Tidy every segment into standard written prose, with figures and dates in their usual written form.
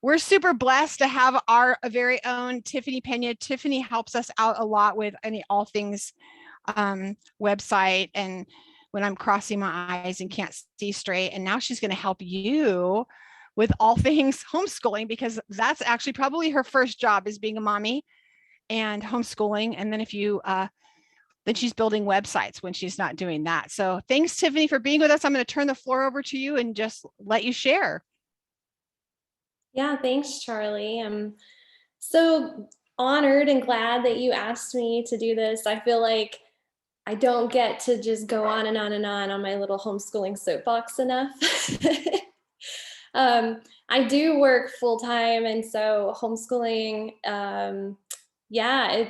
we're super blessed to have our very own Tiffany Peña. Tiffany helps us out a very own Tiffany Peña. Tiffany helps us out a lot with all things website, and when I'm crossing my eyes and can't see straight. And now she's going to help you with all things homeschooling, because that's actually probably her first job, is being a mommy and homeschooling. And then if you then she's building websites when she's not doing that. So thanks, Tiffany, for being with us. I'm going to turn the floor over to you and just let you share. Yeah, thanks, Charlie. I'm so honored and glad that you asked me to do this. I feel like I don't get to just go on and on and on my little homeschooling soapbox enough. I do work full time, and so homeschooling, yeah,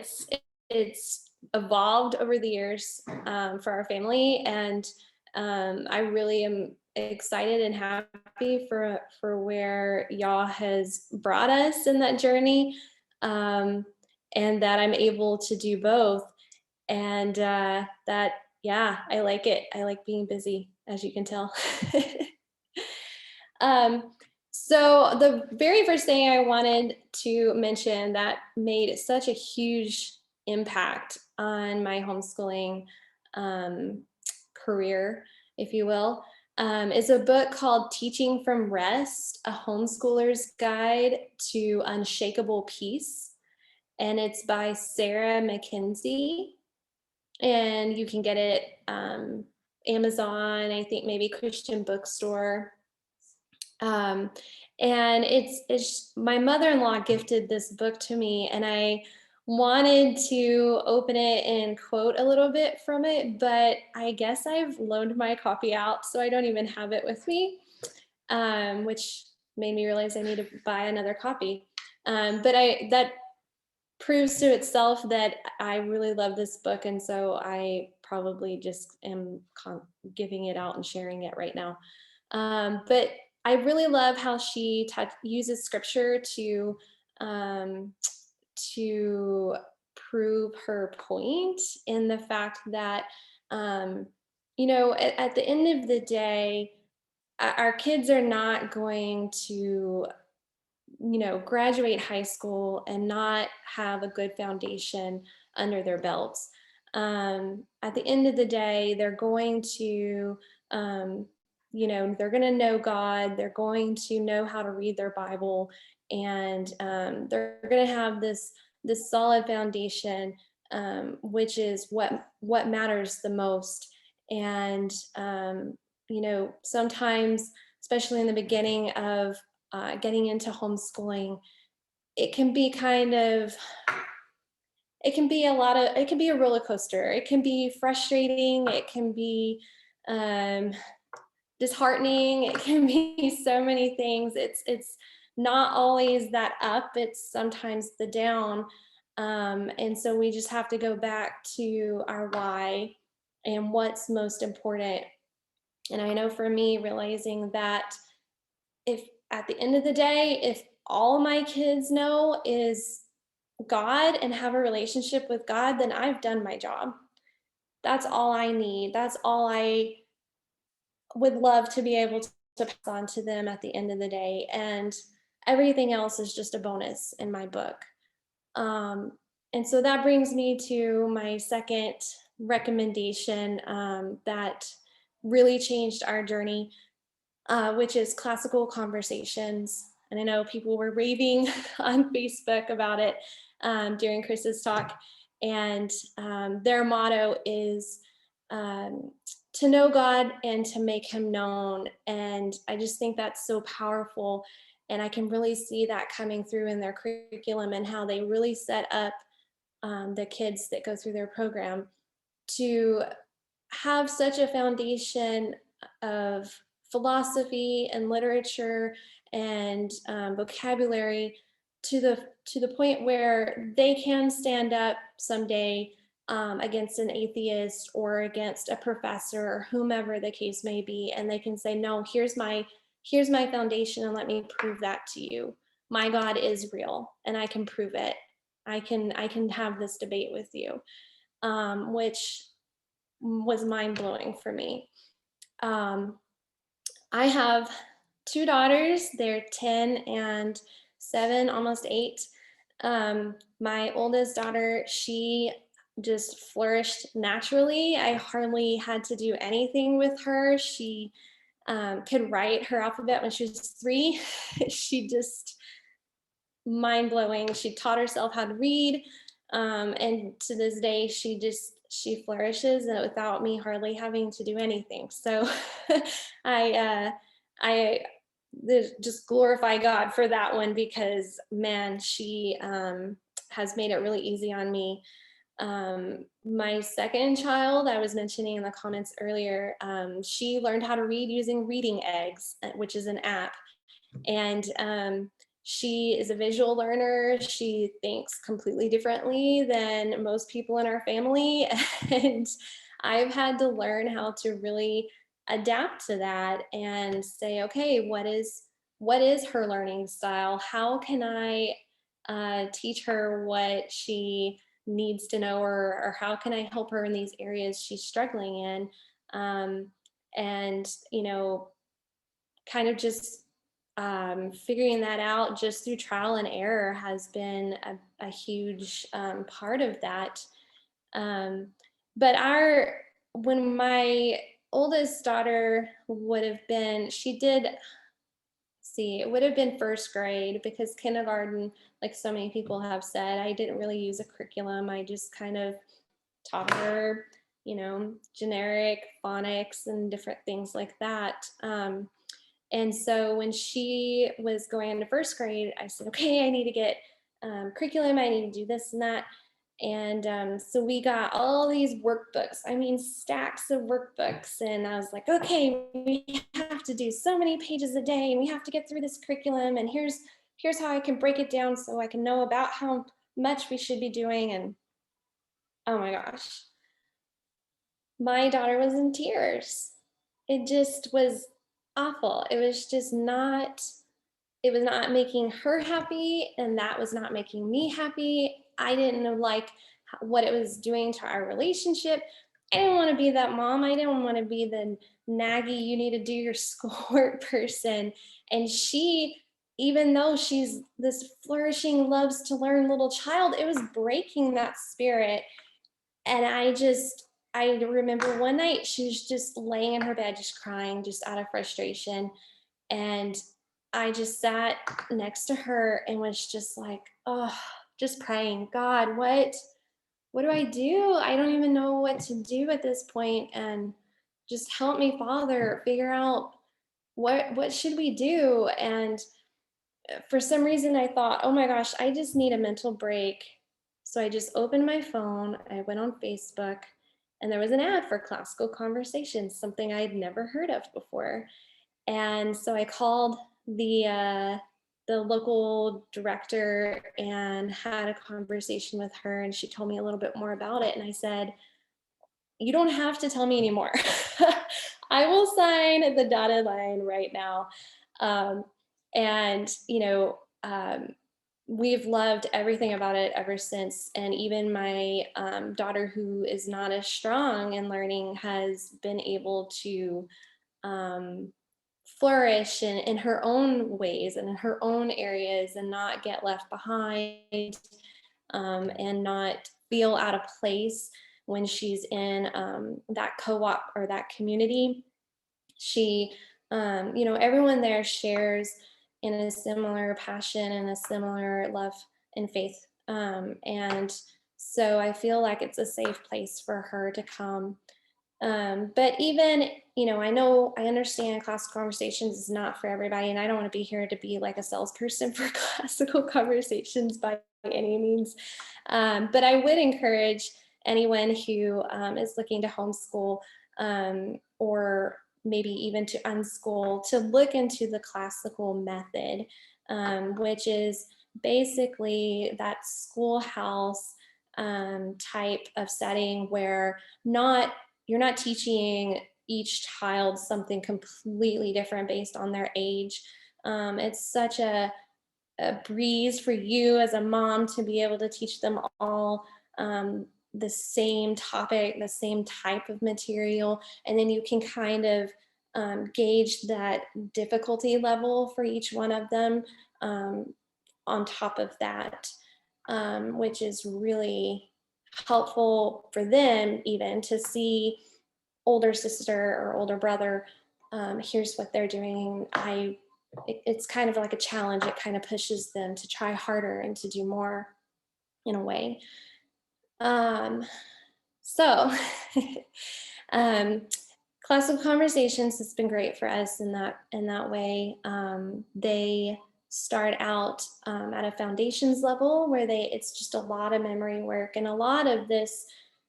it's evolved over the years for our family, and I really am excited and happy for where y'all has brought us in that journey, and that I'm able to do both, and that yeah, I like it. I like being busy, as you can tell. Um, so the very first thing I wanted to mention that made such a huge impact on my homeschooling career, if you will, is a book called Teaching from Rest, A Homeschooler's Guide to Unshakable Peace. And it's by Sarah Mackenzie. And you can get it Amazon, I think maybe Christian Bookstore. Um, and it's my mother-in-law gifted this book to me, and I wanted to open it and quote a little bit from it, but I guess I've loaned my copy out, so I don't even have it with me, which made me realize I need to buy another copy. But that proves to itself that I really love this book, and so I probably just am giving it out and sharing it right now. But I really love how she uses scripture um, to prove her point, in the fact that at the end of the day, our kids are not going to graduate high school and not have a good foundation under their belts. At the end of the day, they're going to they're going to know God, they're going to know how to read their Bible, and they're going to have this solid foundation, which is what matters the most. And sometimes, especially in the beginning of getting into homeschooling, it can be it can be a roller coaster. It can be frustrating. It can be disheartening. It can be so many things. It's not always that up. It's sometimes the down. And so we just have to go back to our why and what's most important. And I know for me, realizing that if at the end of the day, if all my kids know is God and have a relationship with God, then I've done my job. That's all I need. That's all I would love to be able to pass on to them at the end of the day. And everything else is just a bonus in my book. And so that brings me to my second recommendation that really changed our journey, which is Classical Conversations. And I know people were raving on Facebook about it during Chris's talk. And their motto is to know God and to make him known. And I just think that's so powerful. And I can really see that coming through in their curriculum and how they really set up the kids that go through their program to have such a foundation of philosophy and literature and vocabulary to the point where they can stand up someday against an atheist or against a professor or whomever the case may be, and they can say, no, here's my foundation, and let me prove that to you. My God is real, and I can prove it. I can have this debate with you, which was mind-blowing for me. I have two daughters. They're 10 and 7, almost 8. My oldest daughter, she just flourished naturally. I hardly had to do anything with her. She could write her alphabet when she was 3. She just mind blowing. She taught herself how to read, and to this day, she flourishes without me hardly having to do anything. So, I I just glorify God for that one because man, she has made it really easy on me. My second child, I was mentioning in the comments earlier, she learned how to read using Reading Eggs, which is an app. And she is a visual learner. She thinks completely differently than most people in our family. And I've had to learn how to really adapt to that and say, okay, what is her learning style? How can I teach her what she needs to know, or how can I help her in these areas she's struggling in? And, kind of just figuring that out just through trial and error has been a huge part of that. Um, but when my oldest daughter would have been, she did see, it would have been first grade because kindergarten, like so many people have said, I didn't really use a curriculum. I just kind of taught her, generic phonics and different things like that. And so when she was going into first grade, I said, okay, I need to get curriculum. I need to do this and that. And so we got all these workbooks. I mean, stacks of workbooks. And I was like, okay, we have to do so many pages a day, and we have to get through this curriculum. And here's how I can break it down so I can know about how much we should be doing. And oh my gosh, my daughter was in tears. It just was awful. It was not making her happy, and that was not making me happy. I didn't know like what it was doing to our relationship. I didn't want to be that mom. I didn't want to be the naggy, you need to do your schoolwork person. And she, even though she's this flourishing, loves to learn little child, it was breaking that spirit. And I remember one night she was just laying in her bed, just crying, just out of frustration. And I just sat next to her and was just like, oh, just praying, God, what do I do? I don't even know what to do at this point. And just help me, Father, figure out what should we do? And for some reason I thought, oh my gosh, I just need a mental break. So I just opened my phone, I went on Facebook, and there was an ad for classical conversations, something I had never heard of before. And so I called the local director and had a conversation with her, and she told me a little bit more about it. And I said, you don't have to tell me anymore. I will sign the dotted line right now. Um, and, we've loved everything about it ever since. And even my daughter, who is not as strong in learning, has been able to um, flourish in her own ways and in her own areas and not get left behind, and not feel out of place when she's in that co-op or that community. She, everyone there shares in a similar passion and a similar love and faith. And so I feel like it's a safe place for her to come. But even, I understand classical conversations is not for everybody, and I don't want to be here to be like a salesperson for classical conversations by any means. But I would encourage anyone who is looking to homeschool, or maybe even to unschool, to look into the classical method, which is basically that schoolhouse type of setting where you're not teaching each child something completely different based on their age. It's such a breeze for you as a mom to be able to teach them all the same topic, the same type of material, and then you can kind of gauge that difficulty level for each one of them on top of that, which is really helpful for them even to see older sister or older brother, here's what they're doing. It's kind of like a challenge. It kind of pushes them to try harder and to do more in a way. So Classical Conversations has been great for us in that way. They start out at a foundations level where it's just a lot of memory work, and a lot of this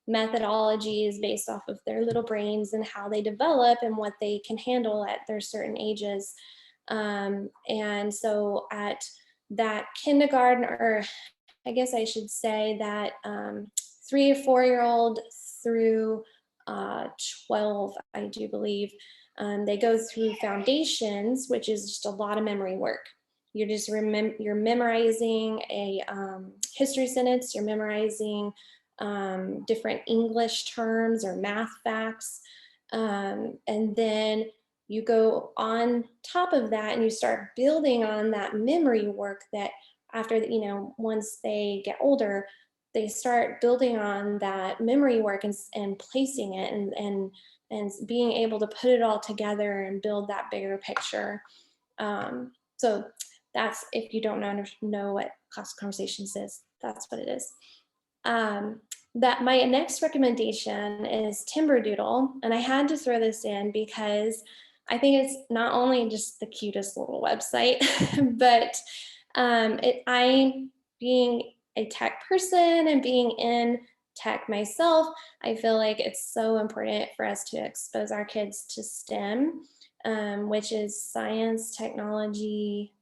methodology is based off of their little brains and how they develop and what they can handle at their certain ages. And so at that kindergarten, or I guess I should say that 3 or 4-year-old through 12, I do believe, they go through foundations, which is just a lot of memory work. You're just you're memorizing a history sentence, you're memorizing different English terms or math facts, and then you go on top of that and you start building on that memory work that after, once they get older, they start building on that memory work and placing it and being able to put it all together and build that bigger picture. So that's, if you don't know what Classical Conversations is, that's what it is. That my next recommendation is Timberdoodle, and I had to throw this in because I think it's not only just the cutest little website, but I, being a tech person and being in tech myself, I feel like it's so important for us to expose our kids to STEM, which is science, technology,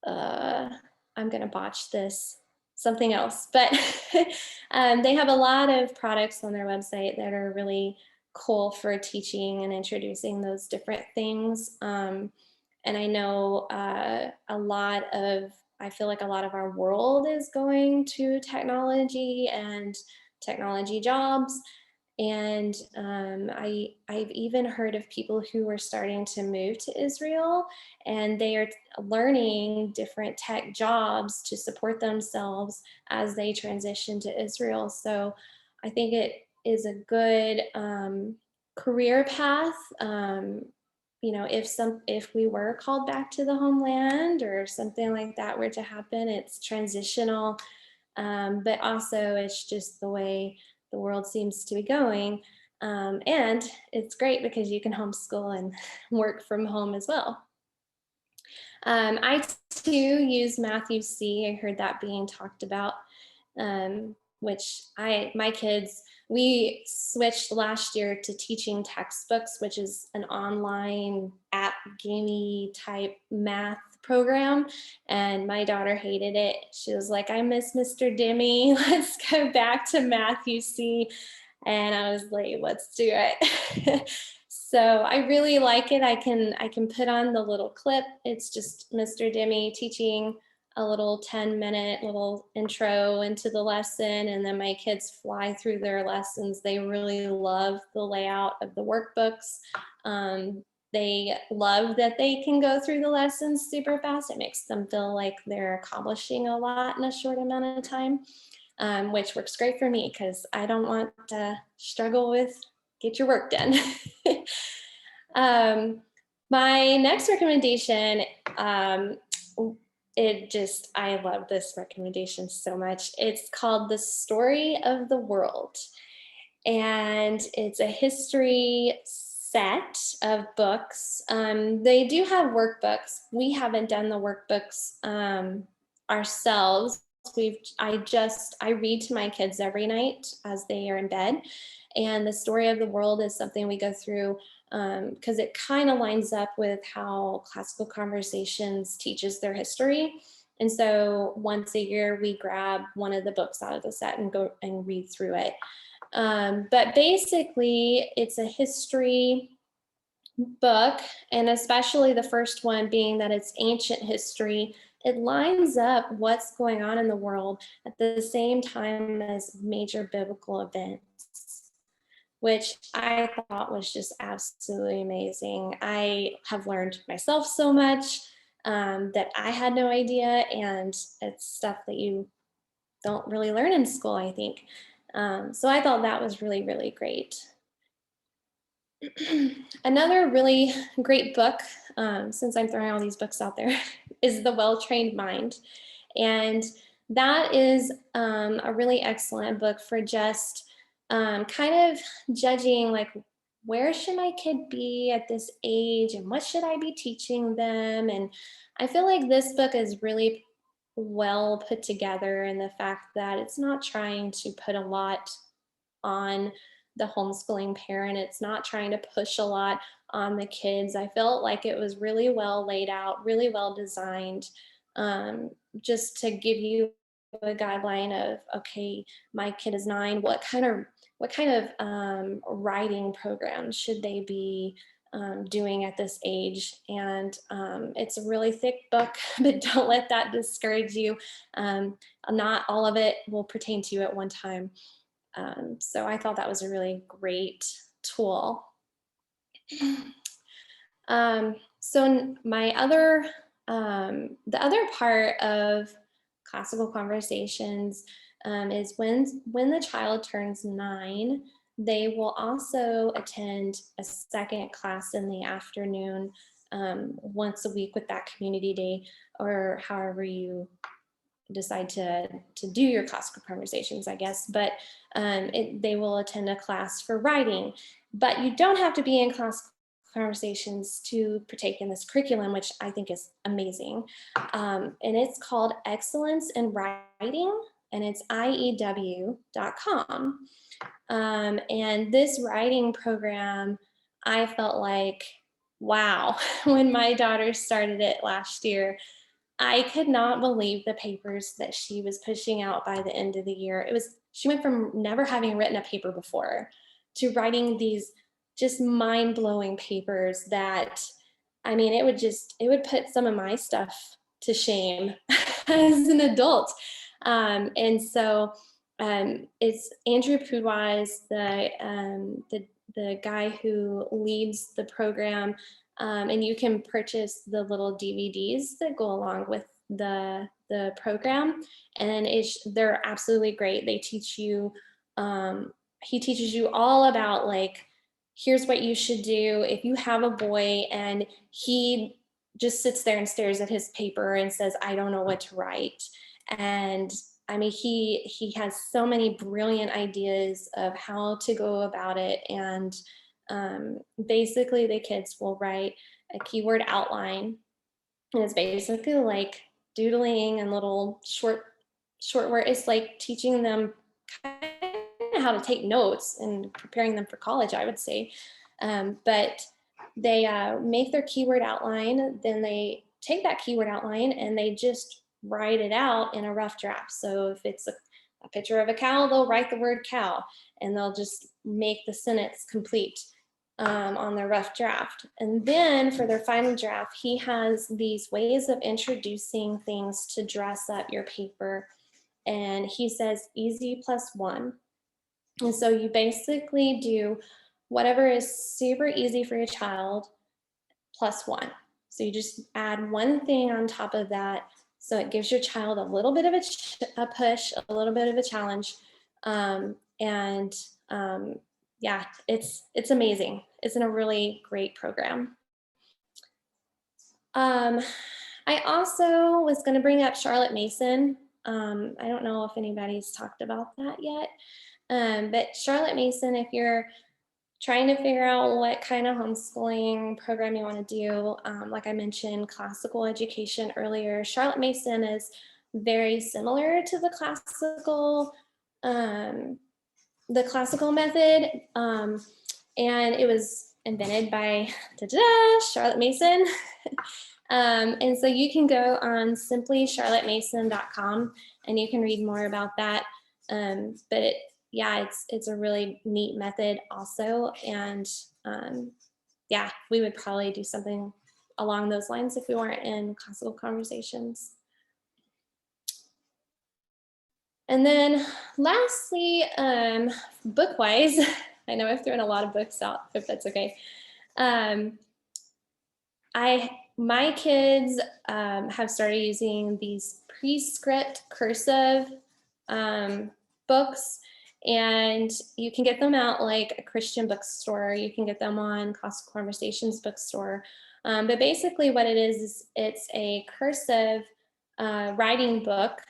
I'm gonna botch this, something else, but they have a lot of products on their website that are really cool for teaching and introducing those different things. And I know I feel like a lot of our world is going to technology and technology jobs. And I've even heard of people who are starting to move to Israel, and they are learning different tech jobs to support themselves as they transition to Israel. So I think it is a good career path. If we were called back to the homeland or something like that were to happen, it's transitional, but also it's just the way the world seems to be going. And it's great because you can homeschool and work from home as well. I too use Matthew C. I heard that being talked about, which my kids, we switched last year to teaching textbooks, which is an online app gamey type math program, and my daughter hated it. She was like, I miss Mr. Dimmy, let's go back to Matthew C. And I was like, let's do it. So I really like it. I can put on the little clip. It's just Mr. Dimmy teaching a little 10-minute little intro into the lesson, and then my kids fly through their lessons. They really love the layout of the workbooks. They love that they can go through the lessons super fast. It makes them feel like they're accomplishing a lot in a short amount of time, which works great for me because I don't want to struggle with get your work done. My next recommendation, I love this recommendation so much. It's called The Story of the World. And it's a history set of books. They do have workbooks. We haven't done the workbooks ourselves. I read to my kids every night as they are in bed. And The Story of the World is something we go through because it kind of lines up with how Classical Conversations teaches their history. And so once a year, we grab one of the books out of the set and go and read through it. But basically, it's a history book, and especially the first one being that it's ancient history. It lines up what's going on in the world at the same time as major biblical events, which I thought was just absolutely amazing. I have learned myself so much that I had no idea, and it's stuff that you don't really learn in school, I think. So I thought that was really, really great. Another really great book, since I'm throwing all these books out there, is The Well-Trained Mind. And that is a really excellent book for just kind of judging, like, where should my kid be at this age and what should I be teaching them? And I feel like this book is really well put together in the fact that it's not trying to put a lot on the homeschooling parent. It's not trying to push a lot on the kids. I felt like it was really well laid out, really well designed, just to give you a guideline of, okay, my kid is 9. What kind of writing programs should they be doing at this age? And it's a really thick book, but don't let that discourage you. Not all of it will pertain to you at one time. So I thought that was a really great tool. So the other part of classical conversations is when the child turns 9, they will also attend a second class in the afternoon once a week with that community day, or however you decide to do your classical conversations, I guess. But they will attend a class for writing. But you don't have to be in classical conversations to partake in this curriculum, which I think is amazing. And it's called Excellence in Writing, and it's IEW.com. And this writing program, I felt like, wow, when my daughter started it last year, I could not believe the papers that she was pushing out by the end of the year. She went from never having written a paper before to writing these just mind-blowing papers that, I mean, it would put some of my stuff to shame as an adult. And so it's Andrew Pudwise, the guy who leads the program. And you can purchase the little DVDs that go along with the program, and they're absolutely great. They teach you, he teaches you all about, like, here's what you should do if you have a boy and he just sits there and stares at his paper and says, I don't know what to write. And I mean, he has so many brilliant ideas of how to go about it. And basically the kids will write a keyword outline, and it's basically like doodling and little short word. It's like teaching them kind of how to take notes and preparing them for college, I would say. But they make their keyword outline, then they take that keyword outline and they just write it out in a rough draft. So if it's a picture of a cow, they'll write the word cow, and they'll just make the sentence complete on their rough draft. And then for their final draft, he has these ways of introducing things to dress up your paper. And he says easy +1. And so you basically do whatever is super easy for your child +1. So you just add one thing on top of that. So it gives your child a little bit of a push, a little bit of a challenge. Yeah, it's amazing. It's in a really great program. I also was going to bring up Charlotte Mason. I don't know if anybody's talked about that yet, but Charlotte Mason, if you're trying to figure out what kind of homeschooling program you want to do, like I mentioned, classical education earlier, Charlotte Mason is very similar to the classical method, and it was invented by Charlotte Mason. And so you can go on simplycharlottemason.com and you can read more about that. But yeah, it's a really neat method also. And yeah, we would probably do something along those lines if we weren't in classical conversations. And then lastly, book-wise, I know I've thrown a lot of books out, if that's okay. My kids have started using these pre-script cursive books, and you can get them out like a Christian bookstore. You can get them on Classical Conversations bookstore. But basically what it is it's a cursive writing book,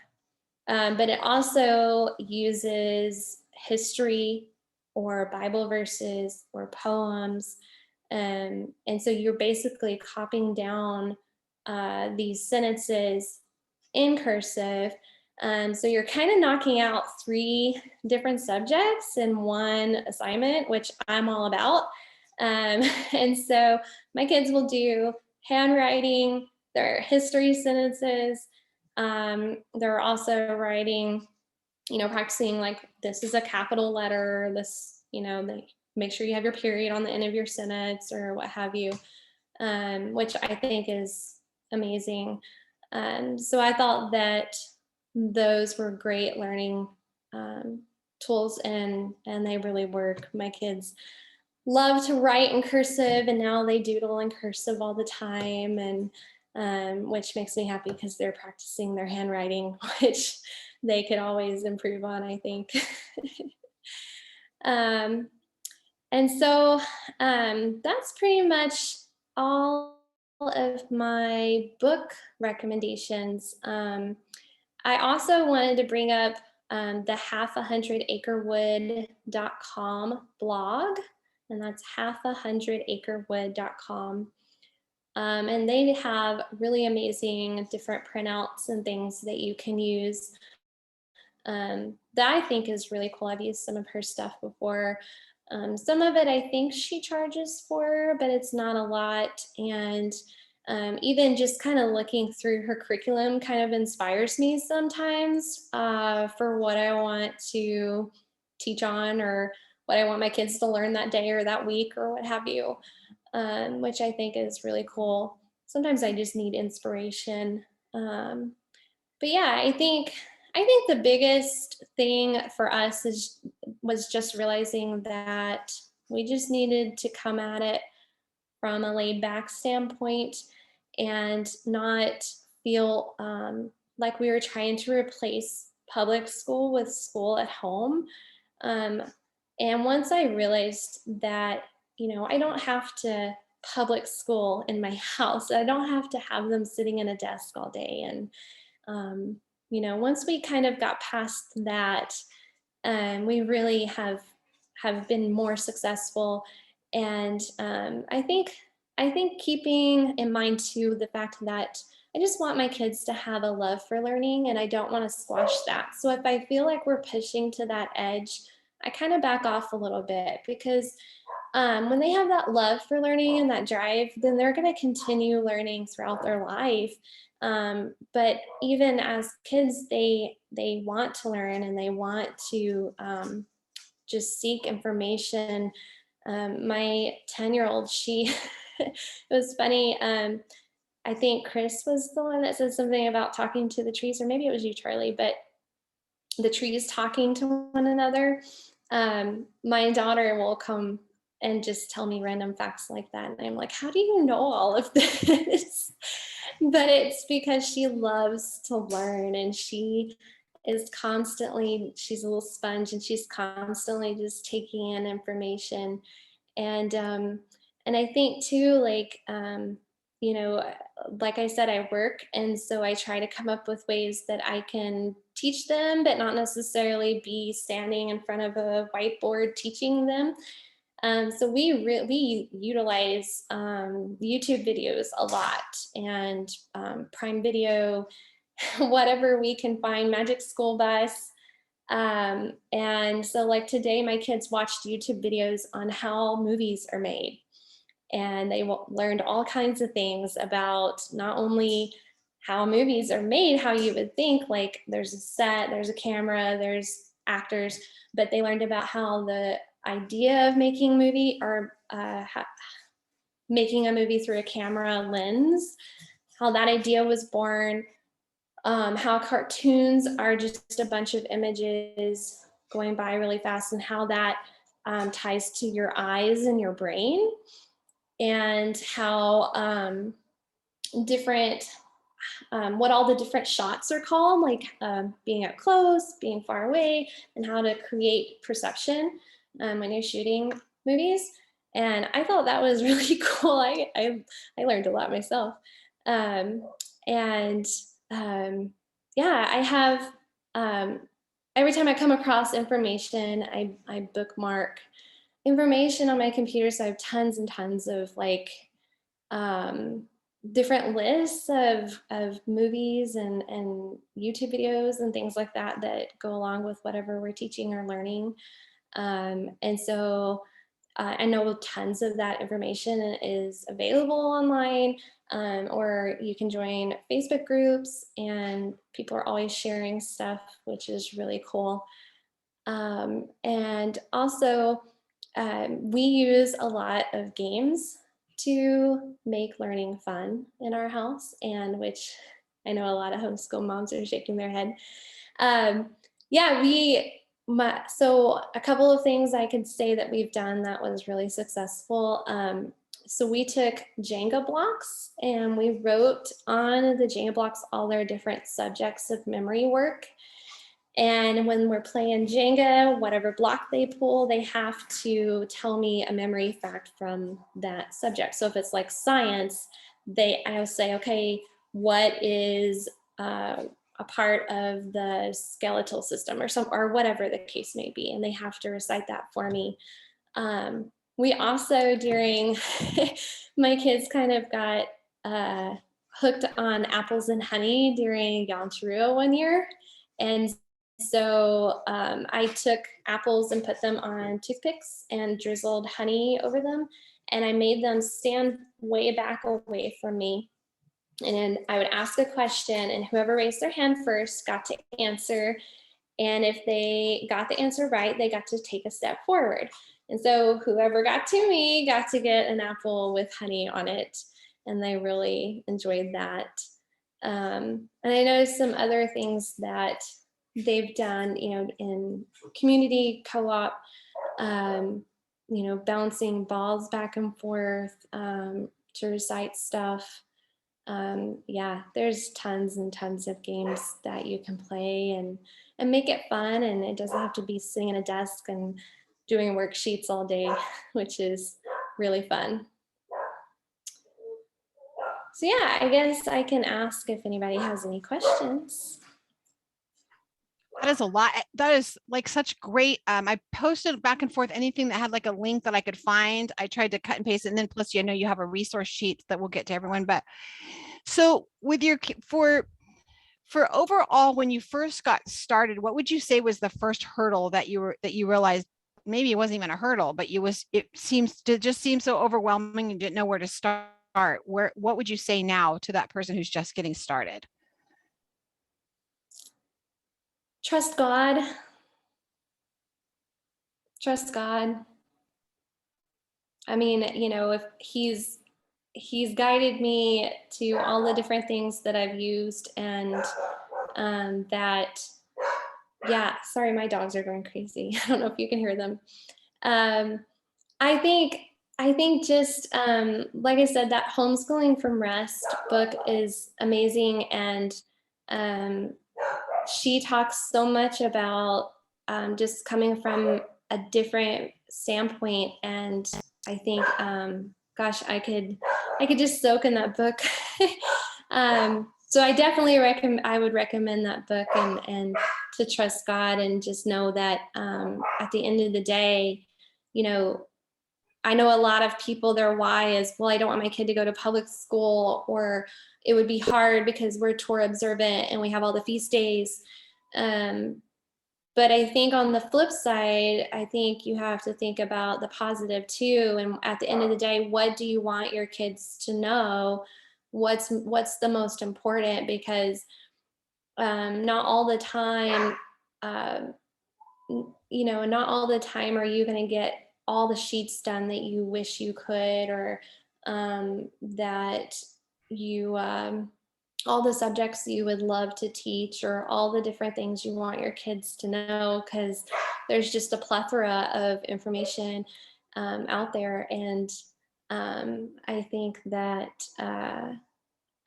but it also uses history or Bible verses or poems. And so you're basically copying down these sentences in cursive. So you're kind of knocking out 3 different subjects in one assignment, which I'm all about. And so my kids will do handwriting, their history sentences. They're also writing, practicing like, this is a capital letter, this, they make sure you have your period on the end of your sentence or what have you, which I think is amazing. So I thought that those were great learning tools, and they really work. My kids love to write in cursive, and now they doodle in cursive all the time, and which makes me happy because they're practicing their handwriting, which they could always improve on, I think. And so that's pretty much all of my book recommendations. I also wanted to bring up the half100acrewood.com blog, and that's half100acrewood.com. And they have really amazing different printouts and things that you can use that I think is really cool. I've used some of her stuff before. Some of it I think she charges for, but it's not a lot. And even just kind of looking through her curriculum kind of inspires me sometimes for what I want to teach on, or what I want my kids to learn that day or that week or what have you, which I think is really cool. Sometimes I just need inspiration. But yeah, I think the biggest thing for us was just realizing that we just needed to come at it from a laid back standpoint and not feel like we were trying to replace public school with school at home. And once I realized that, I don't have to public school in my house, I don't have to have them sitting in a desk all day. And once we kind of got past that, we really have been more successful. And I think keeping in mind too the fact that I just want my kids to have a love for learning, and I don't want to squash that. So if I feel like we're pushing to that edge, I kind of back off a little bit, because when they have that love for learning and that drive, then they're going to continue learning throughout their life. But even as kids, they want to learn, and they want to just seek information. My 10-year-old, she, it was funny. I think Chris was the one that said something about talking to the trees, or maybe it was you, Charlie, but the trees talking to one another. My daughter will come and just tell me random facts like that. And I'm like, how do you know all of this? But it's because she loves to learn, and she's a little sponge, and she's constantly just taking in information. And I think too, like, like I said, I work, and so I try to come up with ways that I can teach them, but not necessarily be standing in front of a whiteboard teaching them. So we utilize YouTube videos a lot, and Prime Video, whatever we can find, Magic School Bus. And so like today, my kids watched YouTube videos on how movies are made. And they learned all kinds of things about not only how movies are made, how you would think, like there's a set, there's a camera, there's actors, but they learned about how the idea of making a movie, or making a movie through a camera lens, how that idea was born, how cartoons are just a bunch of images going by really fast, and how that ties to your eyes and your brain, and how different, what all the different shots are called, like being up close, being far away, and how to create perception when you're shooting movies. And I thought that was really cool. I learned a lot myself. Um, and yeah, I have, every time I come across information, I bookmark information on my computer. So I have tons and tons of like um, different lists of movies and YouTube videos and things like that that go along with whatever we're teaching or learning. And so I know tons of that information is available online, or you can join Facebook groups, and people are always sharing stuff, which is really cool. And also, we use a lot of games to make learning fun in our house, and which I know a lot of homeschool moms are shaking their head. Yeah, so a couple of things I could say that we've done that was really successful. So we took Jenga blocks and we wrote on the Jenga blocks all their different subjects of memory work. And when we're playing Jenga, whatever block they pull, they have to tell me a memory fact from that subject. So if it's like science, I'll say, okay, what is a part of the skeletal system, or whatever the case may be, and they have to recite that for me. We also, during my kids kind of got hooked on apples and honey during Yom Teruah one year, and so I took apples and put them on toothpicks and drizzled honey over them, and I made them stand way back away from me. And I would ask a question, and whoever raised their hand first got to answer. And if they got the answer right, they got to take a step forward. And so whoever got to me got to get an apple with honey on it. And they really enjoyed that. And I noticed some other things that they've done, in community co-op, bouncing balls back and forth to recite stuff. Yeah, there's tons and tons of games that you can play and make it fun, and it doesn't have to be sitting at a desk and doing worksheets all day, which is really fun. So yeah, I guess I can ask if anybody has any questions. That is a lot. That is like such great. I posted back and forth anything that had like a link that I could find. I tried to cut and paste it, and then plus, you have a resource sheet that we'll get to everyone. But so with for overall, when you first got started, what would you say was the first hurdle that you realized? Maybe it wasn't even a hurdle, but it just seemed so overwhelming and didn't know where to start. What would you say now to that person who's just getting started? Trust God. Trust God. I mean, if he's guided me to all the different things that I've used, and yeah, sorry, my dogs are going crazy. I don't know if you can hear them. I think just like I said, that Homeschooling from Rest book is amazing, and she talks so much about just coming from a different standpoint, and I think gosh, I could just soak in that book. So I definitely would recommend that book, and to trust God, and just know that at the end of the day, I know a lot of people, their why is, well, I don't want my kid to go to public school, or it would be hard because we're Torah observant and we have all the feast days. But I think on the flip side, I think you have to think about the positive too. And at the end of the day, what do you want your kids to know? What's the most important? Because not all the time, not all the time are you going to get all the sheets done that you wish you could, or that you all the subjects you would love to teach, or all the different things you want your kids to know, because there's just a plethora of information out there. And I think that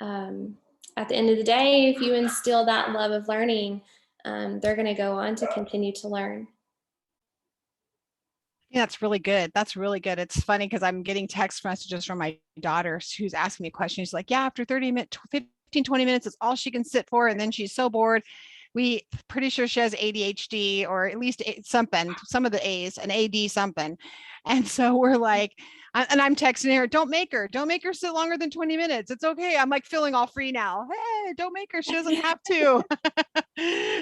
um, at the end of the day, if you instill that love of learning, they're going to go on to continue to learn. Yeah, that's really good. That's really good. It's funny because I'm getting text messages from my daughter who's asking me a question. She's like, yeah, after 30 minutes, 15, 20 minutes, it's all she can sit for. And then she's so bored. We pretty sure she has ADHD, or at least something, some of the A's, an AD something. And so we're like, and I'm texting her, don't make her sit longer than 20 minutes. It's okay. I'm like feeling all free now. Hey, don't make her. She doesn't have to.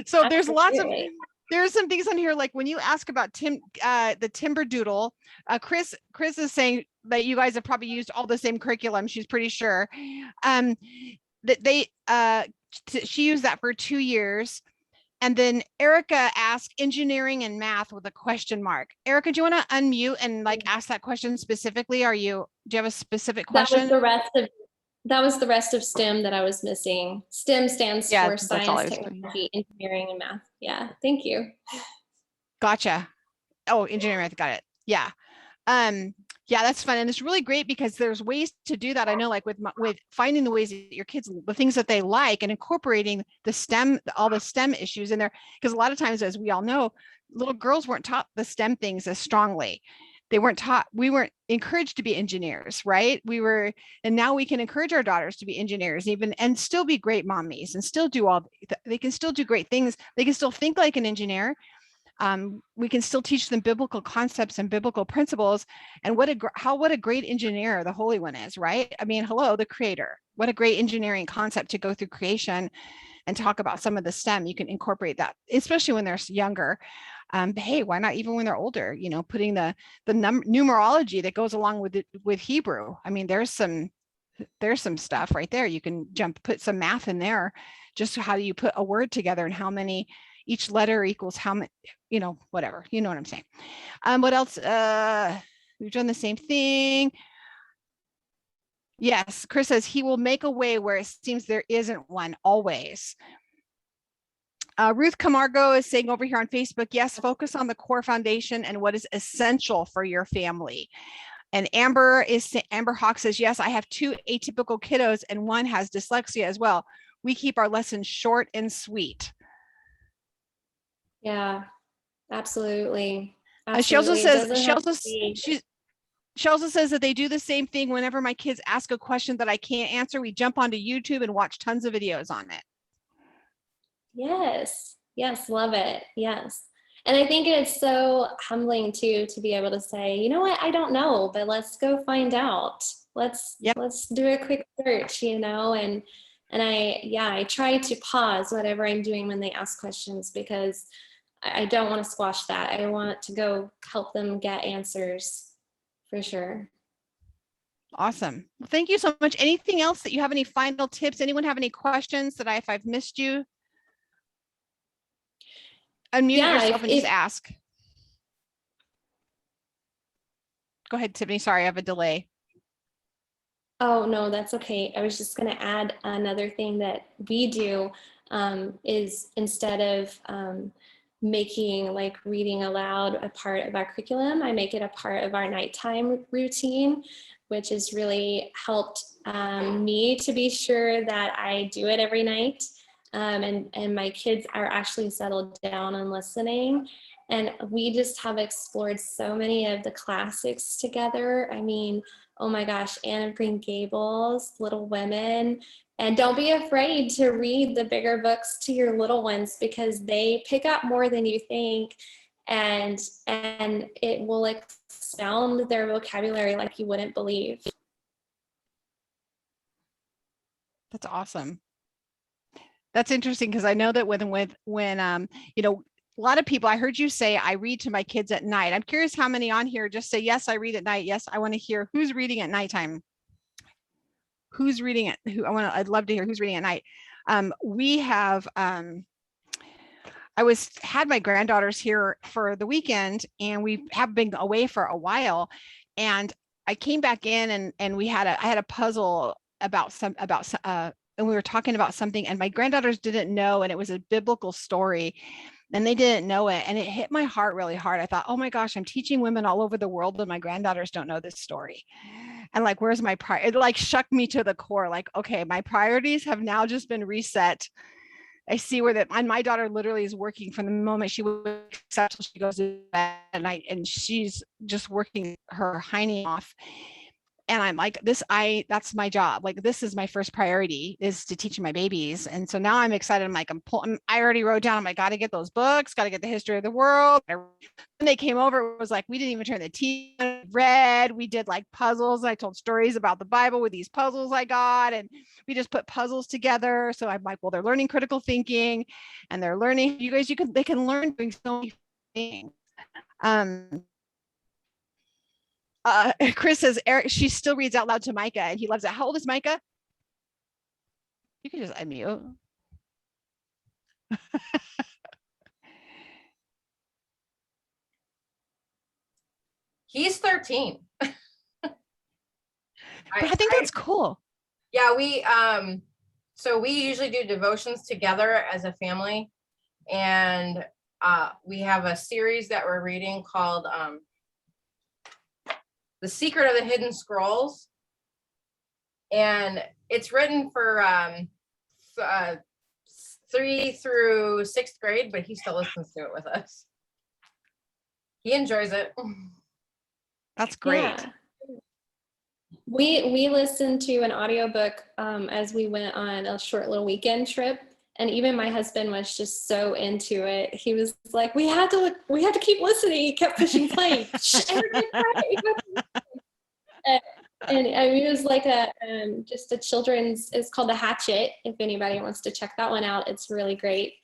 So there's some things on here, like when you ask about the timber doodle, Chris is saying that you guys have probably used all the same curriculum. She's pretty sure that she used that for 2 years. And then Erica asked engineering and math with a question mark. Erica, do you want to unmute and like ask that question specifically? Do you have a specific question? That was the rest of STEM that I was missing. STEM stands for science, technology, engineering, and math. Yeah, thank you. Gotcha. Oh, engineering math, got it. Yeah. Yeah, that's fun. And it's really great because there's ways to do that. I know, like with finding the ways that your kids, the things that they like, and incorporating the STEM, all the STEM issues in there. Because a lot of times, as we all know, little girls weren't taught the STEM things as strongly. We weren't encouraged to be engineers, right? And now we can encourage our daughters to be engineers, and still be great mommies, and still they can still do great things. They can still think like an engineer. We can still teach them biblical concepts and biblical principles, and what a great engineer the Holy One is, right? I mean, hello, the creator. What a great engineering concept to go through creation and talk about some of the STEM. You can incorporate that, especially when they're younger. But hey, why not even when they're older? Putting the numerology that goes along with Hebrew. I mean, there's some stuff right there. You can put some math in there. Just how do you put a word together, and how many each letter equals how many, whatever, you know what I'm saying. What else? We've done the same thing. Yes, Chris says he will make a way where it seems there isn't one always. Ruth Camargo is saying over here on Facebook, yes, focus on the core foundation and what is essential for your family. And Amber Hawk says, yes, I have 2 atypical kiddos and one has dyslexia as well. We keep our lessons short and sweet. Yeah, absolutely. She also says that they do the same thing whenever my kids ask a question that I can't answer. We jump onto YouTube and watch tons of videos on it. Yes, love it. Yes. And I think it's so humbling too to be able to say, you know what, I don't know, but let's go find out. Let's do a quick search, and I try to pause whatever I'm doing when they ask questions, because I don't want to squash that. I want to go help them get answers for sure. Awesome. Well, thank you so much. Anything else that you have, any final tips? Anyone have any questions that if I've missed you? Unmute yourself and just ask. Go ahead, Tiffany. Sorry, I have a delay. Oh, no, that's okay. I was just going to add another thing that we do is, instead of making like reading aloud a part of our curriculum, I make it a part of our nighttime routine, which has really helped me to be sure that I do it every night. And my kids are actually settled down and listening. And we just have explored so many of the classics together. I mean, oh my gosh, Anne of Green Gables, Little Women. And don't be afraid to read the bigger books to your little ones, because they pick up more than you think. And it will expound their vocabulary like you wouldn't believe. That's awesome. That's interesting, because I know that when a lot of people, I heard you say, I read to my kids at night. I'm curious how many on here just say, yes, I read at night. Yes, I want to hear who's reading at nighttime. Who's reading it? I'd love to hear who's reading at night. We have, had my granddaughters here for the weekend, and we have been away for a while. And I came back in, and I had a puzzle about and we were talking about something, and my granddaughters didn't know, and it was a biblical story, and they didn't know it, and it hit my heart really hard. I thought, oh my gosh, I'm teaching women all over the world, and my granddaughters don't know this story. And like, where's my it like shook me to the core. Like, okay, my priorities have now just been reset. I see where that, and my daughter literally is working from the moment she wakes up till she goes to bed at night, and she's just working her hiney off. And I'm like, that's my job. Like, this is my first priority, is to teach my babies. And so now I'm excited. I'm like, I already wrote down, I got to get those books, got to get the history of the world. When they came over, it was like, we didn't even turn the TV on, read. We did like puzzles. I told stories about the Bible with these puzzles I got, and we just put puzzles together. So I'm like, well, they're learning critical thinking, and they're learning, they can learn doing so many things. Chris says, Eric, she still reads out loud to Micah, and he loves it. How old is Micah? You can just unmute. He's 13. I think that's cool. Yeah, so we usually do devotions together as a family, and we have a series that we're reading called The Secret of the Hidden Scrolls, and it's written for 3 through 6th grade, but he still listens to it with us. He enjoys it. That's great. Yeah. We listened to an audiobook as we went on a short little weekend trip, and even my husband was just so into it. He was like, we had to keep listening. He kept pushing play. And it was like just a children's, it's called The Hatchet, if anybody wants to check that one out. It's really great.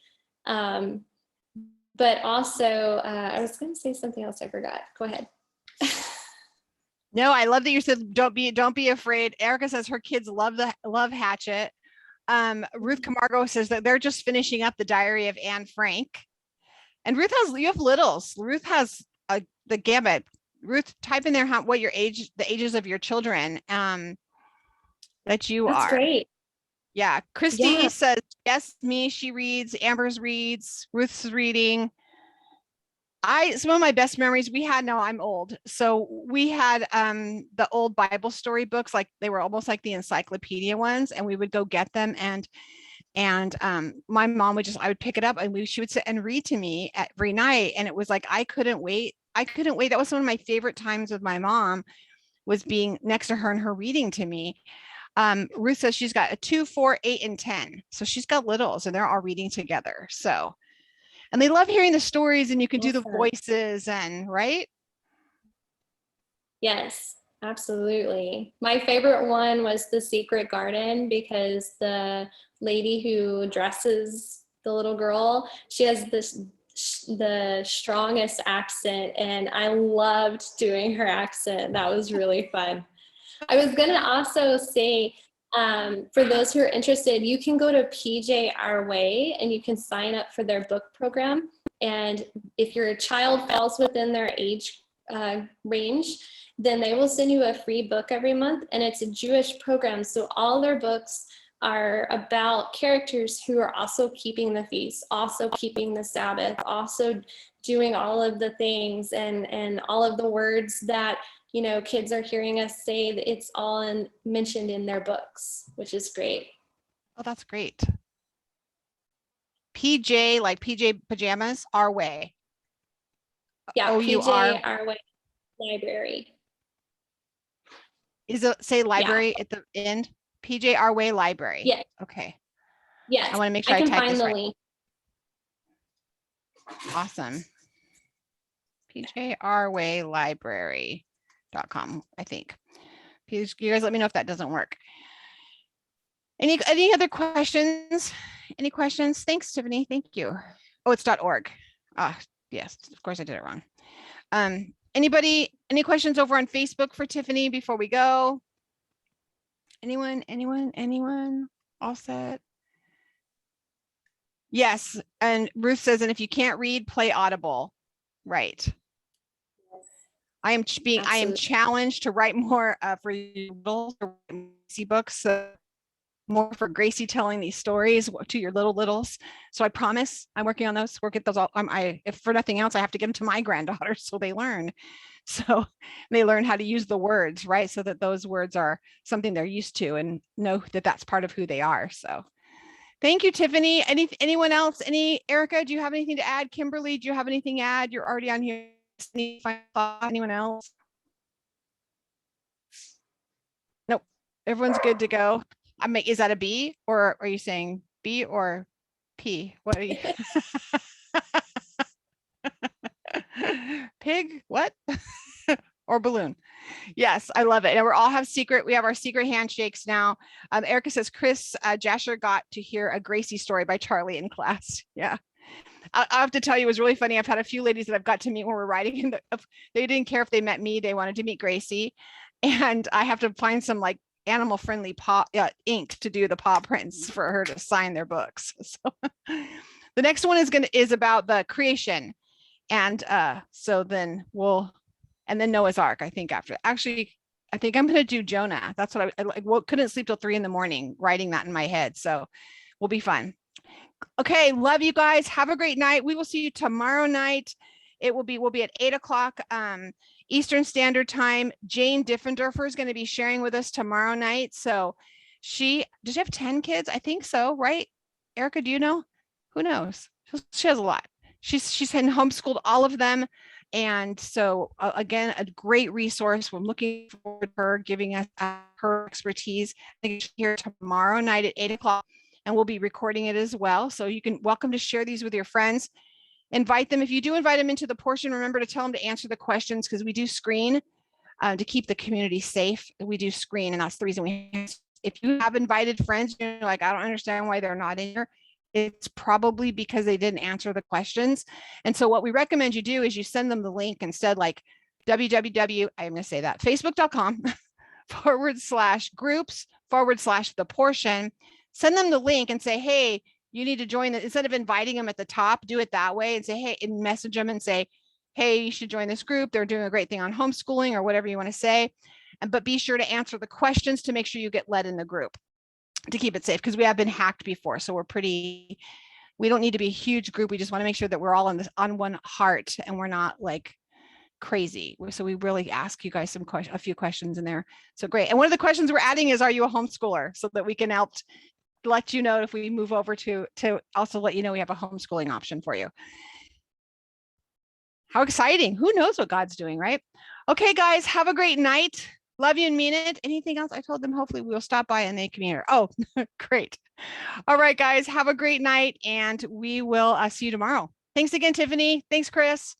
But also, I was going to say something else I forgot. Go ahead. No, I love that you said don't be afraid. Erica says her kids love Hatchet. Ruth Camargo says that they're just finishing up the Diary of Anne Frank. And you have littles. Ruth has the gamut. Ruth, type in there what your age, the ages of your children that you That's are. Great. Yeah. Christy says, yes, me, she reads, Amber's reads, Ruth's reading. Some of my best memories we had, now I'm old. So we had the old Bible story books, like they were almost like the encyclopedia ones, and we would go get them, and my mom I would pick it up, and she would sit and read to me every night. And it was like, I couldn't wait. That was one of my favorite times with my mom, was being next to her and her reading to me. Ruth says she's got a 2, 4, 8, and 10. So she's got littles, and they're all reading together. So, and they love hearing the stories, and you can do the voices, and right? Yes, absolutely. My favorite one was The Secret Garden, because the lady who dresses the little girl, she has the strongest accent, and I loved doing her accent. That was really fun. I was going to also say, for those who are interested, you can go to PJ Our Way and you can sign up for their book program. And if your child falls within their age range, then they will send you a free book every month. And it's a Jewish program. So all their books are about characters who are also keeping the feast, also keeping the Sabbath, also doing all of the things and all of the words that, you know, kids are hearing us say, that it's all mentioned in their books, which is great. Oh, that's great. PJ, like PJ pajamas, Our Way. Yeah, O-U-R. PJ Our Way Library. Is it say library at the end? PJ Our Way Library. Yeah. Okay. Yes. I want to make sure I type this right. Link. Awesome. PJ Our Way Library.com, I think. Please, you guys let me know if that doesn't work. Any other questions? Any questions? Thanks, Tiffany. Thank you. Oh, it's .org. Ah, yes, of course I did it wrong. Anybody, any questions over on Facebook for Tiffany before we go? Anyone? All set? Yes. And Ruth says, and if you can't read, play Audible. Right. I am challenged to write more for little books. So more for Gracie telling these stories to your littles. So I promise I'm working on those. We'll get those all. If for nothing else, I have to give them to my granddaughters so they learn. So they learn how to use the words, right? So that those words are something they're used to and know that that's part of who they are. So thank you, Tiffany. Anyone else? Erica, do you have anything to add? Kimberly, do you have anything to add? You're already on here. Anyone else? Nope. Everyone's good to go. Is that a B, or are you saying B or P? What are you? Pig? What? Or balloon? Yes, I love it. And we have our secret handshakes now. Erica says Chris Jasher got to hear a Gracie story by Charlie in class. Yeah. I have to tell you, it was really funny. I've had a few ladies that I've got to meet when we're writing. They didn't care if they met me. They wanted to meet Gracie. And I have to find some like animal friendly ink to do the paw prints for her to sign their books. So the next one is about the creation. And so then and then Noah's Ark, I think after. Actually, I think I'm going to do Jonah. That's what I couldn't sleep till 3 a.m. writing that in my head. So will be fun. Okay, love you guys. Have a great night. We will see you tomorrow night. We'll be at 8:00 Eastern Standard Time. Jane Diffendorfer is going to be sharing with us tomorrow night. So does she have 10 kids? I think so, right? Erica, do you know? Who knows? She has a lot. She's had homeschooled all of them. And so again, a great resource. We're looking forward to her giving us her expertise. I think she's here tomorrow night at 8:00. And we'll be recording it as well. So you can welcome to share these with your friends. Invite them. If you do invite them into the portion, remember to tell them to answer the questions, because we do screen to keep the community safe. We do screen, and that's the reason if you have invited friends, you're like, I don't understand why they're not in here. It's probably because they didn't answer the questions. And so what we recommend you do is you send them the link instead, like www, I'm going to say that, facebook.com/groups/the portion. Send them the link and say, hey, you need to join it. Instead of inviting them at the top, do it that way and say, hey, and message them and say, hey, you should join this group. They're doing a great thing on homeschooling or whatever you want to say. But be sure to answer the questions to make sure you get led in the group to keep it safe, because we have been hacked before. So we don't need to be a huge group. We just want to make sure that we're all on one heart and we're not like crazy. So we really ask you guys a few questions in there. So great. And one of the questions we're adding is, are you a homeschooler? So that we can help let you know if we move over to also let you know we have a homeschooling option for you. How exciting. Who knows what God's doing, right? Okay, guys, have a great night. Love you and mean it. Anything else? I told them hopefully we'll stop by and they can hear. Oh, great. All right, guys, have a great night, and we will see you tomorrow. Thanks again, Tiffany. Thanks, Chris.